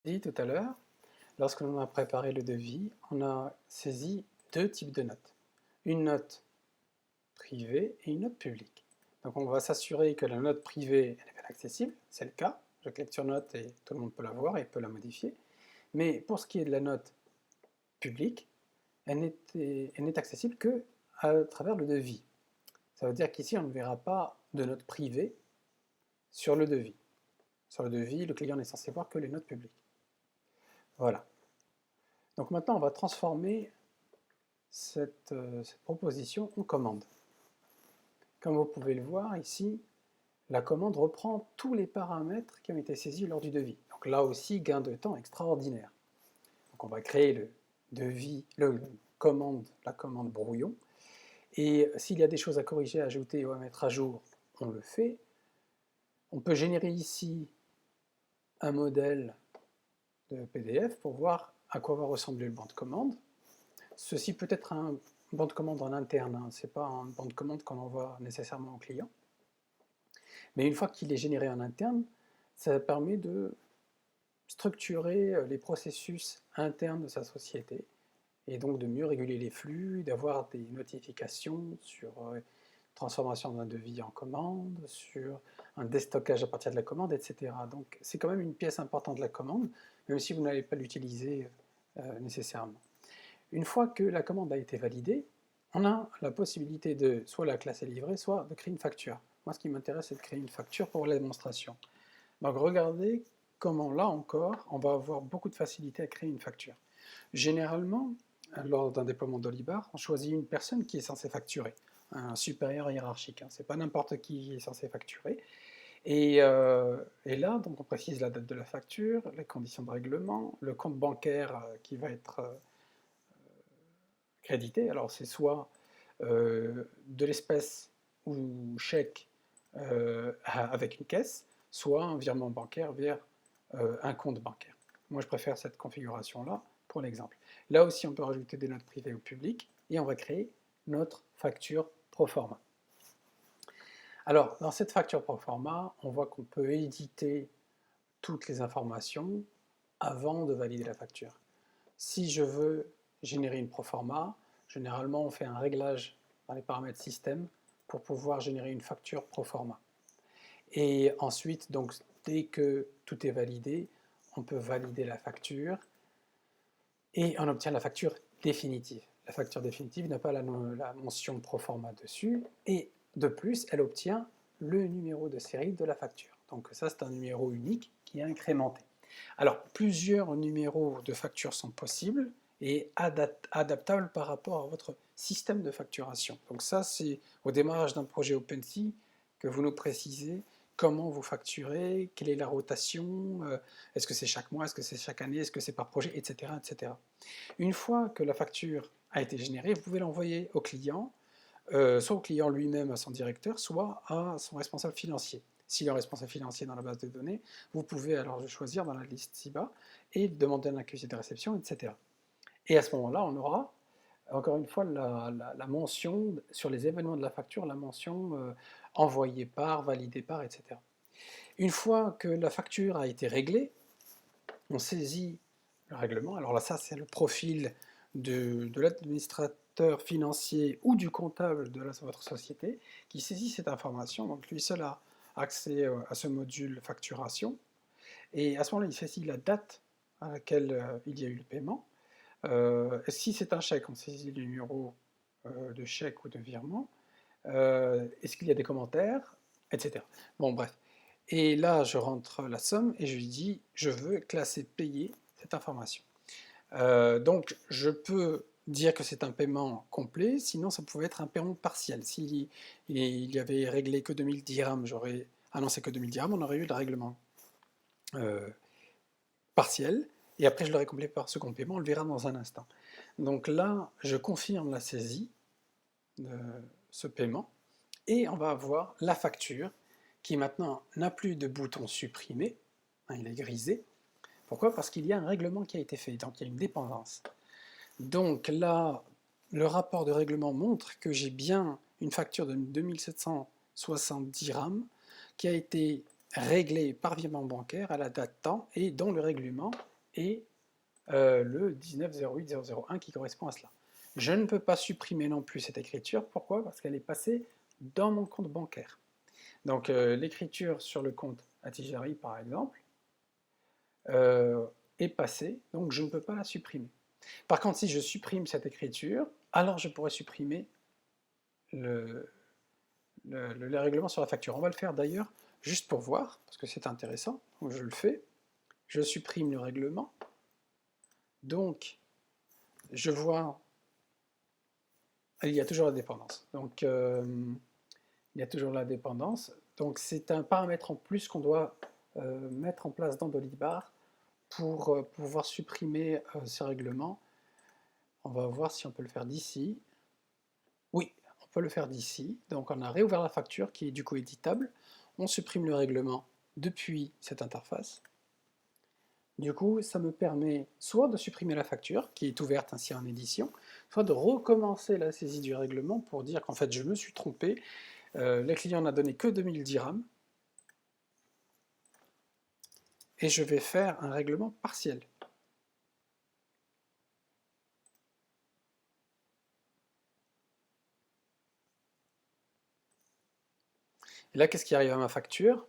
Dit tout à l'heure, lorsque l'on a préparé le devis, on a saisi deux types de notes. Une note privée et une note publique. Donc on va s'assurer que la note privée est bien accessible, c'est le cas. Je clique sur note et tout le monde peut la voir et peut la modifier. Mais pour ce qui est de la note publique, elle n'est accessible que à travers le devis. Ça veut dire qu'ici on ne verra pas de note privée sur le devis. Sur le devis, le client n'est censé voir que les notes publiques. Voilà. Donc maintenant, on va transformer cette proposition en commande. Comme vous pouvez le voir ici, la commande reprend tous les paramètres qui ont été saisis lors du devis. Donc là aussi, gain de temps extraordinaire. Donc on va créer le devis, la commande brouillon. Et s'il y a des choses à corriger, à ajouter ou à mettre à jour, on le fait. On peut générer ici un modèle de PDF pour voir à quoi va ressembler le banc de commande. Ceci peut être un banc de commande en interne, hein, ce n'est pas un banc de commande qu'on envoie nécessairement au client. Mais une fois qu'il est généré en interne, ça permet de structurer les processus internes de sa société et donc de mieux réguler les flux, d'avoir des notifications sur transformation d'un devis en commande, sur un déstockage à partir de la commande, etc. Donc c'est quand même une pièce importante de la commande, même si vous n'allez pas l'utiliser nécessairement. Une fois que la commande a été validée, on a la possibilité de soit la classer livrée, soit de créer une facture. Moi, ce qui m'intéresse, c'est de créer une facture pour la démonstration. Donc regardez comment, là encore, on va avoir beaucoup de facilité à créer une facture. Généralement, lors d'un déploiement d'Olibar, on choisit une personne qui est censée facturer, un supérieur hiérarchique. Ce n'est pas n'importe qui est censé facturer. Et là, donc on précise la date de la facture, les conditions de règlement, le compte bancaire qui va être crédité. Alors c'est soit de l'espèce ou chèque avec une caisse, soit un virement bancaire vers un compte bancaire. Moi je préfère cette configuration-là pour l'exemple. Là aussi on peut rajouter des notes privées ou publiques et on va créer notre facture proforma. Alors dans cette facture proforma, on voit qu'on peut éditer toutes les informations avant de valider la facture. Si je veux générer une proforma, généralement on fait un réglage dans les paramètres système pour pouvoir générer une facture proforma. Et ensuite, donc, dès que tout est validé, on peut valider la facture et on obtient la facture définitive. La facture définitive n'a pas la mention proforma dessus et de plus, elle obtient le numéro de série de la facture. Donc ça, c'est un numéro unique qui est incrémenté. Alors, plusieurs numéros de facture sont possibles et adaptables par rapport à votre système de facturation. Donc ça, c'est au démarrage d'un projet OpenSea que vous nous précisez comment vous facturez, quelle est la rotation, est-ce que c'est chaque mois, est-ce que c'est chaque année, est-ce que c'est par projet, etc., etc. Une fois que la facture a été générée, vous pouvez l'envoyer au client, soit au client lui-même, à son directeur, soit à son responsable financier. S'il est responsable financier dans la base de données, vous pouvez alors le choisir dans la liste ci-bas et demander un accusé de réception, etc. Et à ce moment-là, on aura, encore une fois, la mention sur les événements de la facture, la mention envoyé par, validé par, etc. Une fois que la facture a été réglée, on saisit le règlement. Alors là, ça, c'est le profil de l'administrateur financier ou du comptable de votre société qui saisit cette information. Donc lui seul a accès à ce module facturation. Et à ce moment-là, il saisit la date à laquelle il y a eu le paiement. Si c'est un chèque, on saisit le numéro de chèque ou de virement. Est-ce qu'il y a des commentaires, etc. Bon, bref. Et là, je rentre la somme et je lui dis, je veux classer payé cette information. Donc, je peux dire que c'est un paiement complet, sinon ça pouvait être un paiement partiel. S'il y avait réglé que 2000 dirhams, j'aurais annoncé que 2000 dirhams, on aurait eu le règlement partiel, et après je l'aurais complété par second paiement, on le verra dans un instant. Donc là, je confirme la saisie de ce paiement, et on va avoir la facture qui maintenant n'a plus de bouton supprimer, hein, il est grisé. Pourquoi? Parce qu'il y a un règlement qui a été fait, donc il y a une dépendance. Donc là, le rapport de règlement montre que j'ai bien une facture de 2760 dirhams qui a été réglée par virement bancaire à la date temps et dont le règlement et le 1908001 qui correspond à cela. Je ne peux pas supprimer non plus cette écriture. Pourquoi? Parce qu'elle est passée dans mon compte bancaire. Donc l'écriture sur le compte Attijari, par exemple, est passée, donc je ne peux pas la supprimer. Par contre, si je supprime cette écriture, alors je pourrais supprimer les règlements sur la facture. On va le faire d'ailleurs juste pour voir, parce que c'est intéressant. Donc je le fais. Je supprime le règlement. Donc, je vois, il y a toujours la dépendance. Donc, il y a toujours la dépendance. Donc, c'est un paramètre en plus qu'on doit mettre en place dans Dolibar pour pouvoir supprimer ce règlement. On va voir si on peut le faire d'ici. Oui, on peut le faire d'ici. Donc, on a réouvert la facture qui est du coup éditable. On supprime le règlement depuis cette interface. Du coup, ça me permet soit de supprimer la facture, qui est ouverte ainsi en édition, soit de recommencer la saisie du règlement pour dire qu'en fait je me suis trompé, le client n'a donné que 2000 dirhams, et je vais faire un règlement partiel. Et là, qu'est-ce qui arrive à ma facture?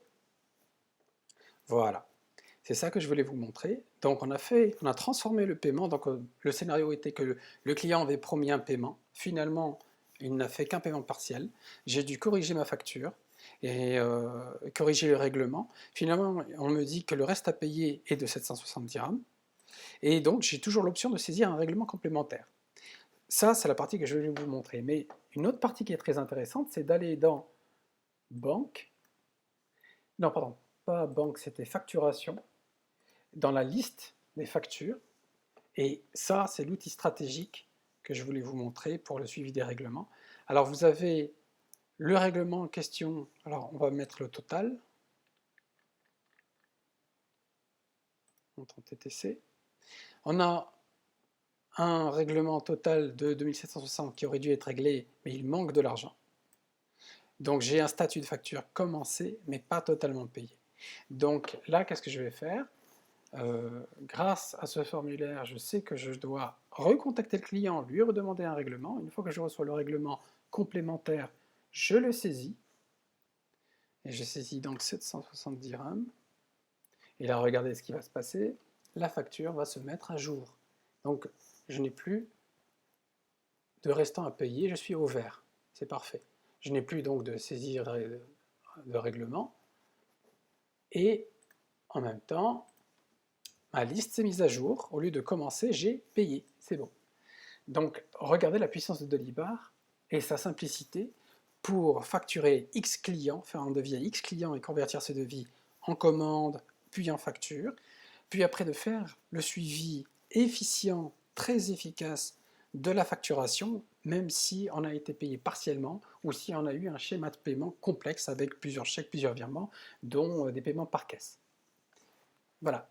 Voilà. C'est ça que je voulais vous montrer. Donc on a transformé le paiement. Donc le scénario était que le client avait promis un paiement. Finalement, il n'a fait qu'un paiement partiel. J'ai dû corriger ma facture et corriger le règlement. Finalement, on me dit que le reste à payer est de 760 dirhams. Et donc j'ai toujours l'option de saisir un règlement complémentaire. Ça, c'est la partie que je vais vous montrer. Mais une autre partie qui est très intéressante, c'est d'aller dans Banque. Non, pardon, pas Banque, c'était Facturation, dans la liste des factures, et ça, c'est l'outil stratégique que je voulais vous montrer pour le suivi des règlements. Alors, vous avez le règlement en question, alors on va mettre le total, montant TTC. On a un règlement total de 2760 qui aurait dû être réglé, mais il manque de l'argent. Donc, j'ai un statut de facture commencé, mais pas totalement payé. Donc là, qu'est-ce que je vais faire? Grâce à ce formulaire, je sais que je dois recontacter le client, lui redemander un règlement. Une fois que je reçois le règlement complémentaire, je le saisis. Et je saisis donc 760 dirhams. Et là, regardez ce qui va se passer. La facture va se mettre à jour. Donc, je n'ai plus de restant à payer, je suis au vert. C'est parfait. Je n'ai plus donc de saisie de règlement. Et en même temps, ma liste s'est mise à jour. Au lieu de commencer, j'ai payé. C'est bon. Donc, regardez la puissance de Dolibar et sa simplicité pour facturer X clients, faire un devis à X clients et convertir ce devis en commande, puis en facture, puis après de faire le suivi efficient, très efficace de la facturation, même si on a été payé partiellement ou si on a eu un schéma de paiement complexe avec plusieurs chèques, plusieurs virements, dont des paiements par caisse. Voilà.